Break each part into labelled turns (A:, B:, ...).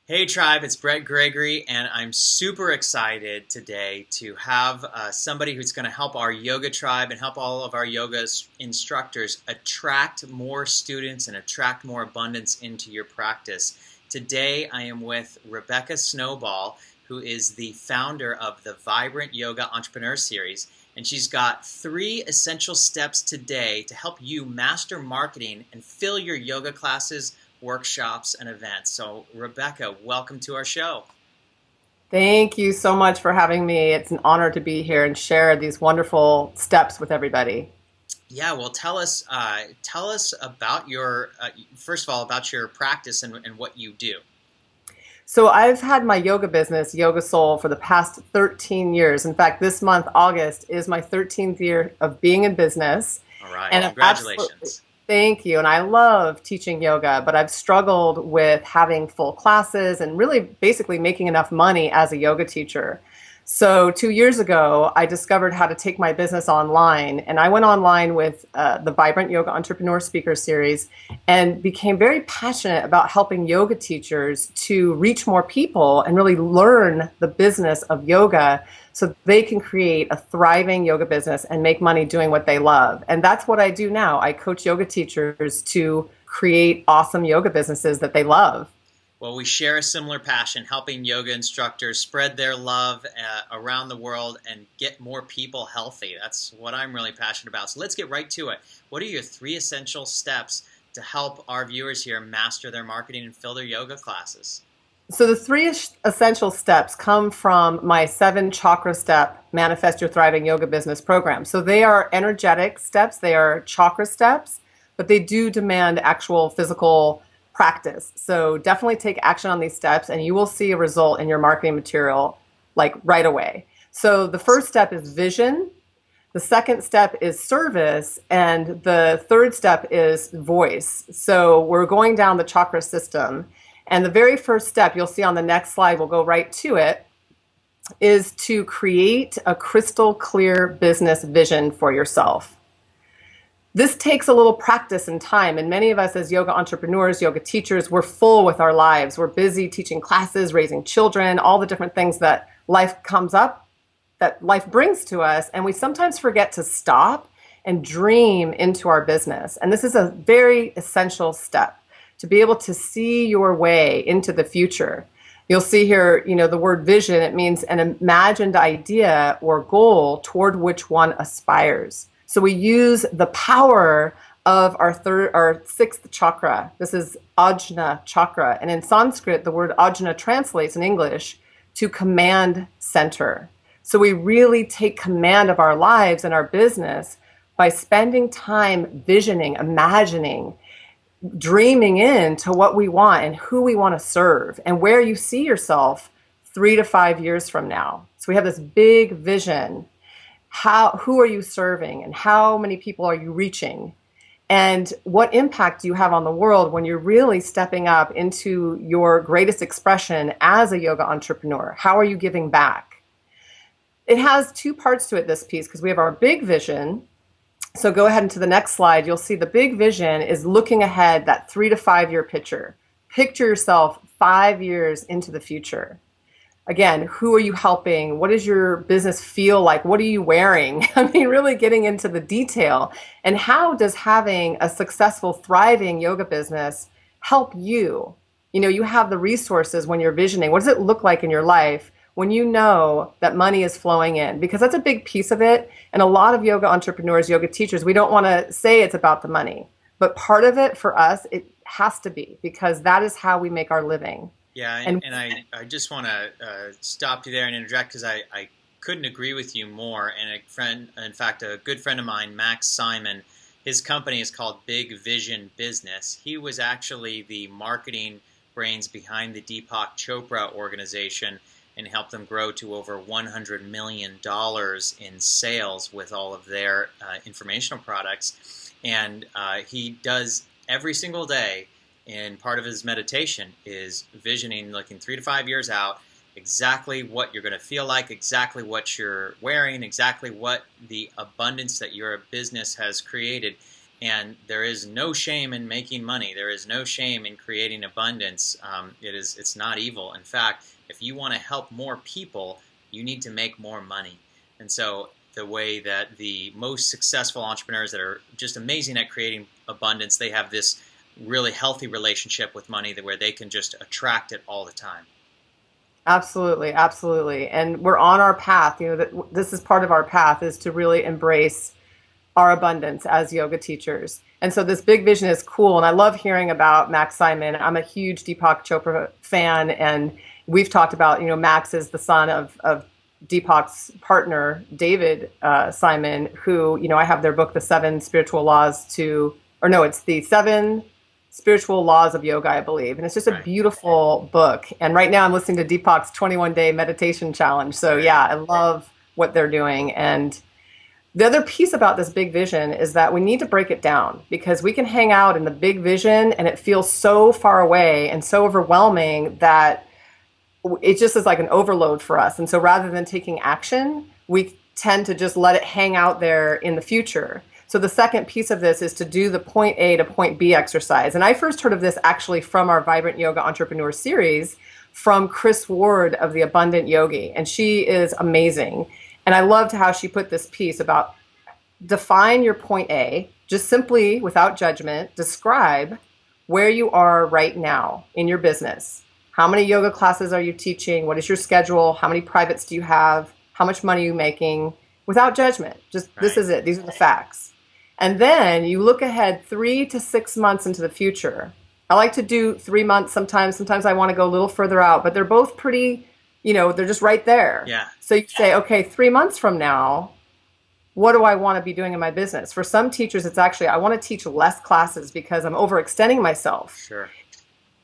A: Hey Tribe, it's Brett Gregory, and I'm super excited today to have somebody who's going to help our yoga tribe and help all of our yoga instructors attract more students and attract more abundance into your practice. Today I am with Rebecca Snowball, who is the founder of the Vibrant Yoga Entrepreneur Series, and she's got 3 essential steps today to help you master marketing and fill your yoga classes, workshops, and events. So, Rebecca, welcome to our show.
B: Thank you so much for having me. It's an honor to be here and share these wonderful steps with everybody.
A: Yeah, well, tell us about your first of all about your practice and what you do.
B: So I've had my yoga business, Yoga Soul, for the past 13 years. In fact, this month, August, is my 13th year of being in business.
A: All right,
B: And I've absolutely,
A: congratulations.
B: thank you. And I love teaching yoga, but I've struggled with having full classes and really basically making enough money as a yoga teacher. So 2 years ago, I discovered how to take my business online, and I went online with the Vibrant Yoga Entrepreneur Speaker Series and became very passionate about helping yoga teachers to reach more people and really learn the business of yoga so they can create a thriving yoga business and make money doing what they love. And that's what I do now. I coach yoga teachers to create awesome yoga businesses that they love.
A: Well, we share a similar passion, helping yoga instructors spread their love around the world and get more people healthy. That's what I'm really passionate about. So let's get right to it. What are your 3 essential steps to help our viewers here master their marketing and fill their yoga classes?
B: So the three essential steps come from my 7 chakra step manifest your thriving yoga business program. So they are energetic steps, they are chakra steps, but they do demand actual physical practice. So definitely take action on these steps and you will see a result in your marketing material like right away. So the first step is vision. The second step is service, and the third step is voice. So we're going down the chakra system. And the very first step, you'll see on the next slide, we'll go right to it, is to create a crystal clear business vision for yourself. This takes a little practice and time. And many of us as yoga entrepreneurs, yoga teachers, we're full with our lives. We're busy teaching classes, raising children, all the different things that life comes up, that life brings to us. And we sometimes forget to stop and dream into our business. And this is a very essential step to be able to see your way into the future. You'll see here, the word vision, it means an imagined idea or goal toward which one aspires. So we use the power of our 6th chakra. This is Ajna chakra. And in Sanskrit, the word Ajna translates in English to command center. So we really take command of our lives and our business by spending time visioning, imagining, dreaming into what we want and who we want to serve and where you see yourself 3 to 5 years from now. So we have this big vision. Who are you serving and how many people are you reaching? And what impact do you have on the world when you're really stepping up into your greatest expression as a yoga entrepreneur? How are you giving back? It has 2 parts to it, this piece, because we have our big vision. So go ahead into the next slide. You'll see the big vision is looking ahead, that 3 to 5 year picture. Picture yourself 5 years into the future. Again, who are you helping? What does your business feel like? What are you wearing? I mean, really getting into the detail. And how does having a successful, thriving yoga business help you? You have the resources when you're visioning. What does it look like in your life when you know that money is flowing in? Because that's a big piece of it. And a lot of yoga entrepreneurs, yoga teachers, we don't want to say it's about the money. But part of it for us, it has to be, because that is how we make our living.
A: Yeah,
B: And
A: I just want to stop you there and interject because I couldn't agree with you more. And in fact, a good friend of mine, Max Simon, his company is called Big Vision Business. He was actually the marketing brains behind the Deepak Chopra organization and helped them grow to over $100 million in sales with all of their informational products. And he does every single day, and part of his meditation is visioning, looking 3 to 5 years out, exactly what you're going to feel like, exactly what you're wearing, exactly what the abundance that your business has created. And there is no shame in making money. There is no shame in creating abundance. It's not evil. In fact, if you want to help more people, you need to make more money. And so the way that the most successful entrepreneurs that are just amazing at creating abundance, they have this really healthy relationship with money where they can just attract it all the time.
B: Absolutely, absolutely. And we're on our path. This is part of our path, is to really embrace our abundance as yoga teachers. And so this big vision is cool. And I love hearing about Max Simon. I'm a huge Deepak Chopra fan. And we've talked about, Max is the son of Deepak's partner, David Simon, who, I have their book, The Seven Spiritual Laws to, or no, it's The Seven Spiritual Laws of Yoga, I believe. And it's just a beautiful book. And right now I'm listening to Deepak's 21-day meditation challenge. So yeah, I love what they're doing. And the other piece about this big vision is that we need to break it down, because we can hang out in the big vision and it feels so far away and so overwhelming that it just is like an overload for us. And so rather than taking action, we tend to just let it hang out there in the future. So the second piece of this is to do the point A to point B exercise. And I first heard of this actually from our Vibrant Yoga Entrepreneur series from Chris Ward of the Abundant Yogi. And she is amazing. And I loved how she put this piece about define your point A, just simply without judgment, describe where you are right now in your business. How many yoga classes are you teaching? What is your schedule? How many privates do you have? How much money are you making? Without judgment, just this is it. These are the facts. And then you look ahead 3 to 6 months into the future. I like to do 3 months sometimes. Sometimes I want to go a little further out, but they're both pretty, they're just right there.
A: Yeah.
B: So you say, okay, 3 months from now, what do I want to be doing in my business? For some teachers, it's actually, I want to teach less classes because I'm overextending myself.
A: Sure.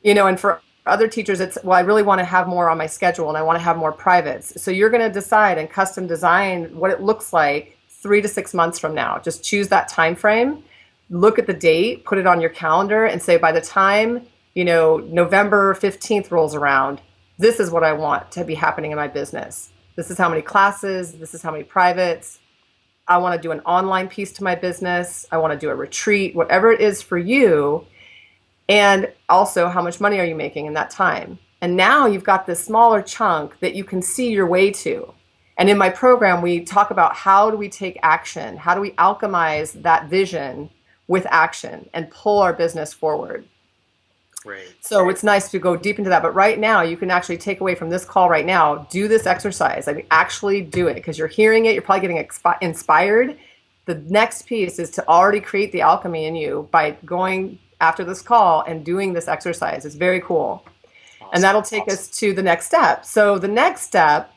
B: And for other teachers, it's, well, I really want to have more on my schedule and I want to have more privates. So you're going to decide and custom design what it looks like 3 to 6 months from now. Just choose that time frame, look at the date, put it on your calendar and say, by the time, November 15th rolls around, this is what I want to be happening in my business. This is how many classes, this is how many privates. I want to do an online piece to my business. I want to do a retreat, whatever it is for you. And also, how much money are you making in that time? And now you've got this smaller chunk that you can see your way to. And in my program, we talk about how do we take action? How do we alchemize that vision with action and pull our business forward?
A: Great.
B: So it's nice to go deep into that. But right now, you can actually take away from this call right now, do this exercise. Like, actually do it, because you're hearing it. You're probably getting inspired. The next piece is to already create the alchemy in you by going after this call and doing this exercise. It's very cool. Awesome. And that'll take us to the next step. So the next step,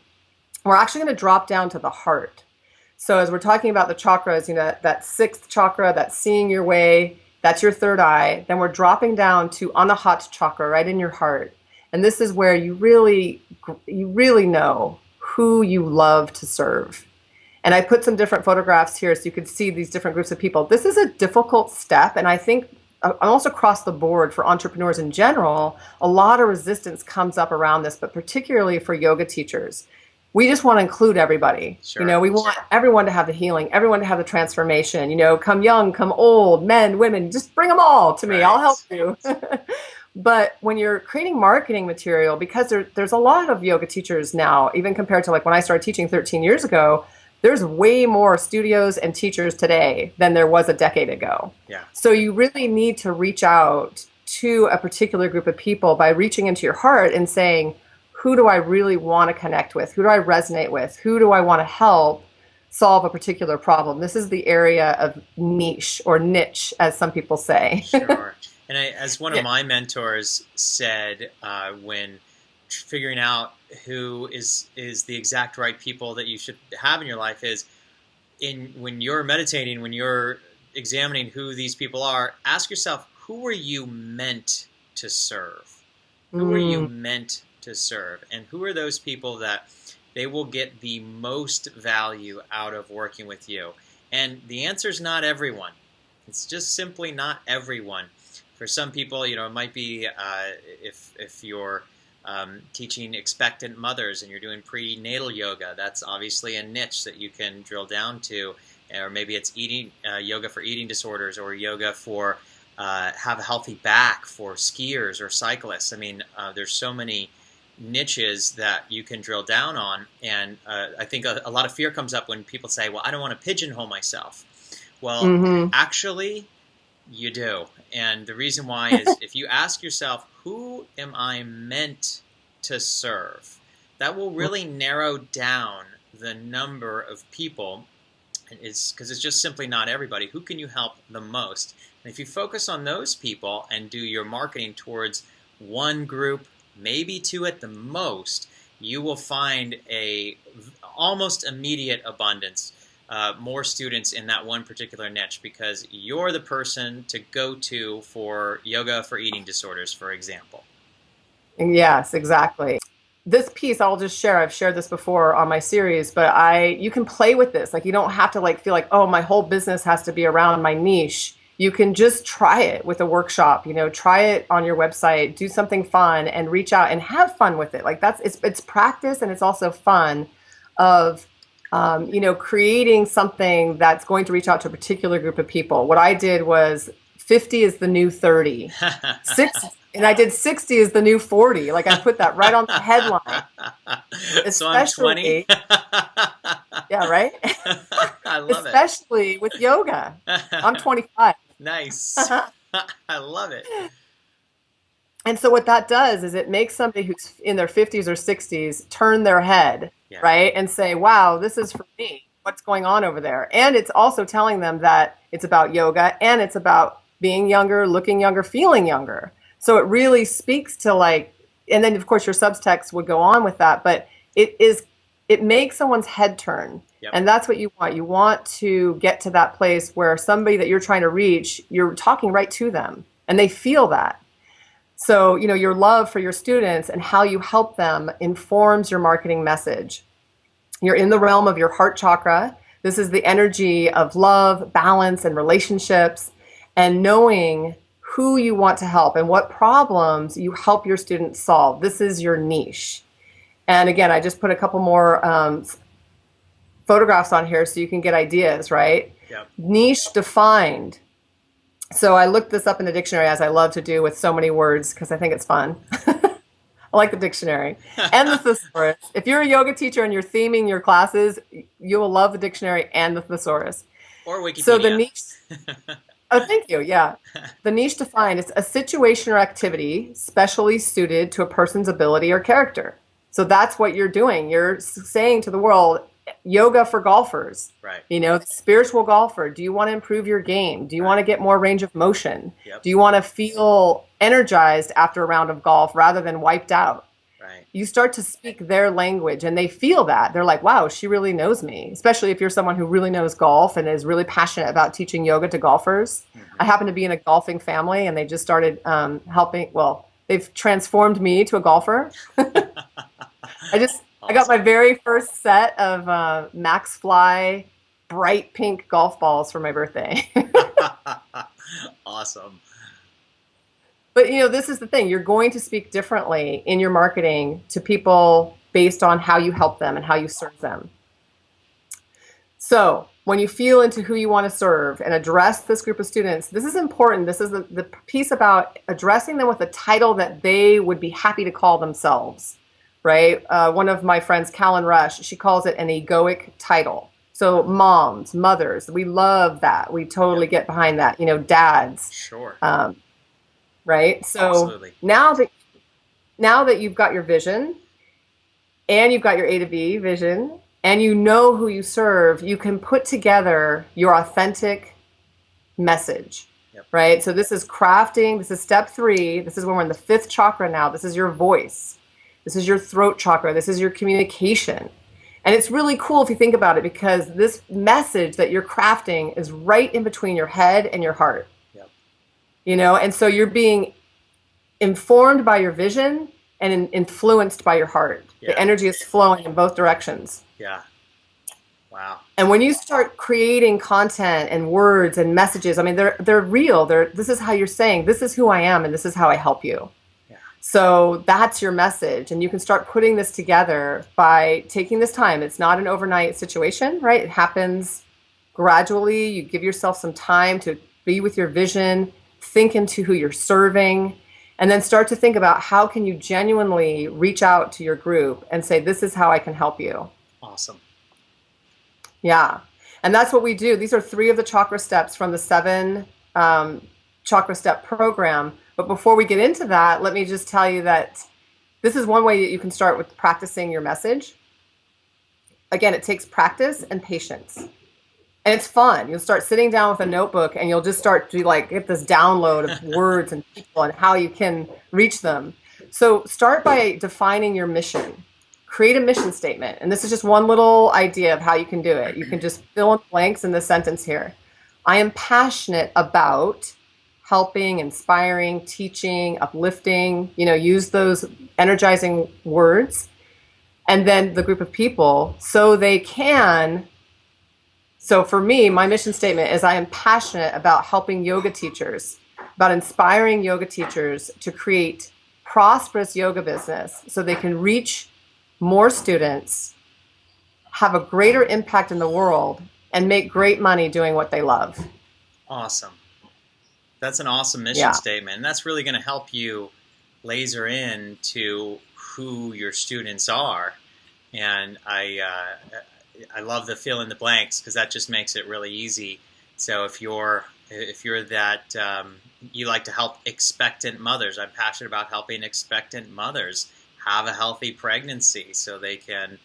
B: we're actually going to drop down to the heart. So as we're talking about the chakras, that sixth chakra, that's seeing your way, that's your third eye. Then we're dropping down to Anahat chakra, right in your heart. And this is where you really know who you love to serve. And I put some different photographs here so you could see these different groups of people. This is a difficult step. And I think almost across the board for entrepreneurs in general, a lot of resistance comes up around this, but particularly for yoga teachers. We just want to include everybody.
A: Sure.
B: We want everyone to have the healing, everyone to have the transformation, come young, come old, men, women, just bring them all to me. Right. I'll help you. But when you're creating marketing material, because there's a lot of yoga teachers now, even compared to like when I started teaching 13 years ago, there's way more studios and teachers today than there was a decade ago.
A: Yeah.
B: So you really need to reach out to a particular group of people by reaching into your heart and saying, who do I really want to connect with? Who do I resonate with? Who do I want to help solve a particular problem? This is the area of niche, or niche, as some people say.
A: Sure. And as one of my mentors said, when figuring out who is the exact right people that you should have in your life, is when you're meditating, when you're examining who these people are, ask yourself, who are you meant to serve? Who are you meant to serve? And who are those people that they will get the most value out of working with you? And the answer is not everyone. It's just simply not everyone. For some people, it might be if you're teaching expectant mothers and you're doing prenatal yoga, that's obviously a niche that you can drill down to. or maybe it's eating yoga for eating disorders, or yoga for have a healthy back for skiers or cyclists. I mean, there's so many niches that you can drill down on, and I think a lot of fear comes up when people say, well, I don't want to pigeonhole myself. Well, actually, you do. And the reason why is if you ask yourself, who am I meant to serve? That will really narrow down the number of people, because it's just simply not everybody. Who can you help the most? And if you focus on those people and do your marketing towards one group, maybe two at the most, you will find a almost immediate abundance, more students in that one particular niche, because you're the person to go to for yoga for eating disorders, for example.
B: Yes, exactly. This piece I'll just share. I've shared this before on my series, but you can play with this. Like, you don't have to like feel like, oh, my whole business has to be around my niche. You can just try it with a workshop, try it on your website, do something fun and reach out and have fun with it. Like it's practice, and it's also fun of, creating something that's going to reach out to a particular group of people. What I did was 50 is the new 30. And I did 60 is the new 40. Like, I put that right on the headline.
A: So I'm 20.
B: Yeah, right?
A: I love
B: Especially with yoga. I'm 25.
A: Nice. I love it.
B: And so what that does is it makes somebody who's in their 50s or 60s turn their head, right? And say, wow, this is for me. What's going on over there? And it's also telling them that it's about yoga, and it's about being younger, looking younger, feeling younger. So it really speaks to and then of course your subtext would go on with that, but it makes someone's head turn. Yep. And that's what you want. You want to get to that place where somebody that you're trying to reach, you're talking right to them and they feel that. So, your love for your students and how you help them informs your marketing message. You're in the realm of your heart chakra. This is the energy of love, balance, and relationships, and knowing who you want to help and what problems you help your students solve. This is your niche. And again, I just put a couple more photographs on here so you can get ideas, right?
A: Yep. Niche
B: defined. So I looked this up in the dictionary, as I love to do with so many words because I think it's fun. I like the dictionary. And the thesaurus. If you're a yoga teacher and you're theming your classes, you will love the dictionary and the thesaurus.
A: Or Wikipedia.
B: So the niche... Oh, thank you. Yeah. The niche defined is a situation or activity specially suited to a person's ability or character. So that's what you're doing. You're saying to the world, yoga for golfers.
A: Right.
B: The spiritual golfer. Do you want to improve your game? Do you want to get more range of motion?
A: Yep.
B: Do you want to feel energized after a round of golf rather than wiped out?
A: Right.
B: You start to speak their language and they feel that. They're like, wow, she really knows me. Especially if you're someone who really knows golf and is really passionate about teaching yoga to golfers. Mm-hmm. I happen to be in a golfing family and they just started helping. Well, they've transformed me to a golfer. Awesome. I got my very first set of Max Fly bright pink golf balls for my birthday.
A: Awesome.
B: But, this is the thing. You're going to speak differently in your marketing to people based on how you help them and how you serve them. So when you feel into who you want to serve and address this group of students, this is important. This is the piece about addressing them with a title that they would be happy to call themselves, right? One of my friends, Callan Rush, she calls it an egoic title. So moms, mothers, we love that. We totally get behind that. Dads.
A: Sure.
B: Right? So
A: absolutely.
B: Now that you've got your vision and you've got your A to B vision and you know who you serve, you can put together your authentic message. Yep. Right? So this is crafting. This is step 3. This is when we're in the 5th chakra now. This is your voice. This is your throat chakra. This is your communication. And it's really cool if you think about it, because this message that you're crafting is right in between your head and your heart. And so you're being informed by your vision and influenced by your heart. Yeah. The energy is flowing in both directions.
A: Yeah. Wow.
B: And when you start creating content and words and messages, I mean, they're real. This is how you're saying, this is who I am and this is how I help you. Yeah. So that's your message. And you can start putting this together by taking this time. It's not an overnight situation, right? It happens gradually. You give yourself some time to be with your vision, think into who you're serving, and then start to think about how can you genuinely reach out to your group and say, this is how I can help you.
A: Awesome.
B: Yeah. And that's what we do. These are 3 of the chakra steps from the 7 chakra step program. But before we get into that, let me just tell you that this is one way that you can start with practicing your message. Again, it takes practice and patience. And it's fun. You'll start sitting down with a notebook and you'll just start to like get this download of words and people and how you can reach them. So start by defining your mission. Create a mission statement. And this is just one little idea of how you can do it. You can just fill in blanks in the sentence here. I am passionate about helping, inspiring, teaching, uplifting, use those energizing words. And then the group of people so they can. So for me, my mission statement is I am passionate about helping yoga teachers, about inspiring yoga teachers to create prosperous yoga business so they can reach more students, have a greater impact in the world, and make great money doing what they love.
A: Awesome. That's an awesome mission statement. And that's really going to help you laser in to who your students are. And I love the fill in the blanks because that just makes it really easy. So if you're that you like to help expectant mothers, I'm passionate about helping expectant mothers have a healthy pregnancy so they can,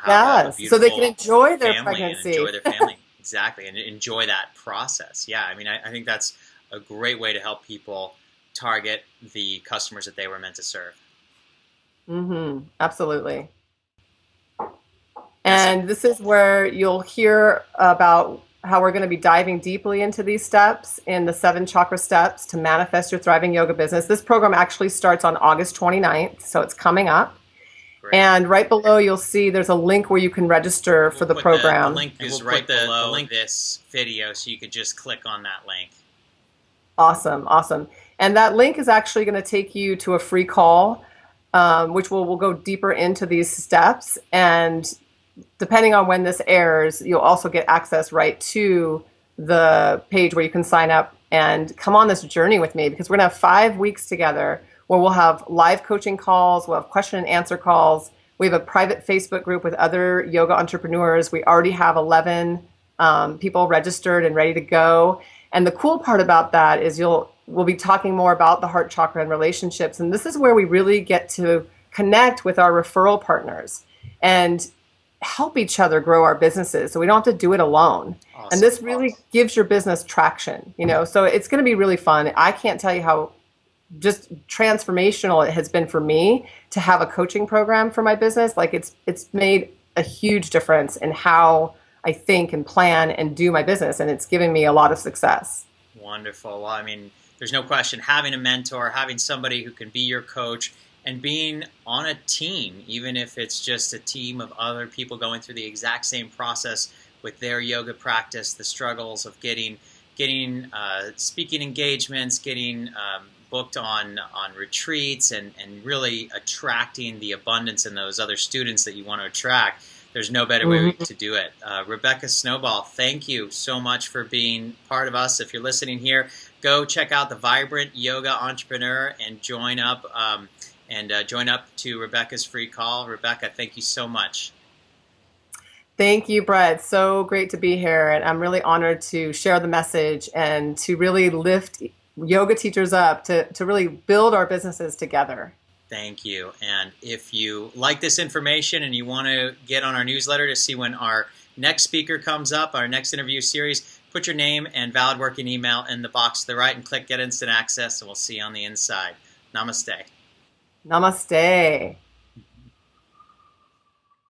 A: have a beautiful
B: so they can enjoy their pregnancy,
A: and enjoy their family. Exactly, and enjoy that process. Yeah, I mean, I think that's a great way to help people target the customers that they were meant to serve.
B: Mm-hmm. Absolutely. And this is where you'll hear about how we're going to be diving deeply into these steps in the 7 chakra steps to manifest your thriving yoga business. This program actually starts on August 29th, so it's coming up. Great. And right below, you'll see there's a link where you can register for the program.
A: The link is right below this video, so you could just click on that link.
B: Awesome, awesome. And that link is actually going to take you to a free call, which we'll go deeper into these steps. And depending on when this airs, you'll also get access right to the page where you can sign up and come on this journey with me, because we're going to have 5 weeks together where we'll have live coaching calls, we'll have question and answer calls. We have a private Facebook group with other yoga entrepreneurs. We already have 11 people registered and ready to go. And the cool part about that is we'll be talking more about the heart chakra and relationships. And this is where we really get to connect with our referral partners and help each other grow our businesses so we don't have to do it alone. Awesome. And this really gives your business traction, so it's going to be really fun. I can't tell you how just transformational it has been for me to have a coaching program for my business. Like it's made a huge difference in how I think and plan and do my business, and it's given me a lot of success.
A: Wonderful. Well, I mean, there's no question having a mentor, having somebody who can be your coach, and being on a team, even if it's just a team of other people going through the exact same process with their yoga practice, the struggles of getting speaking engagements, getting booked on retreats, and really attracting the abundance in those other students that you want to attract. There's no better way to do it. Rebecca Snowball, thank you so much for being part of us. If you're listening here, go check out the Vibrant Yoga Entrepreneur and join up to Rebecca's free call. Rebecca, thank you so much.
B: Thank you, Brett. So great to be here. And I'm really honored to share the message and to really lift yoga teachers up to really build our businesses together.
A: Thank you. And if you like this information and you want to get on our newsletter to see when our next speaker comes up, our next interview series, put your name and valid working email in the box to the right and click Get Instant Access, and we'll see you on the inside. Namaste.
B: Namaste.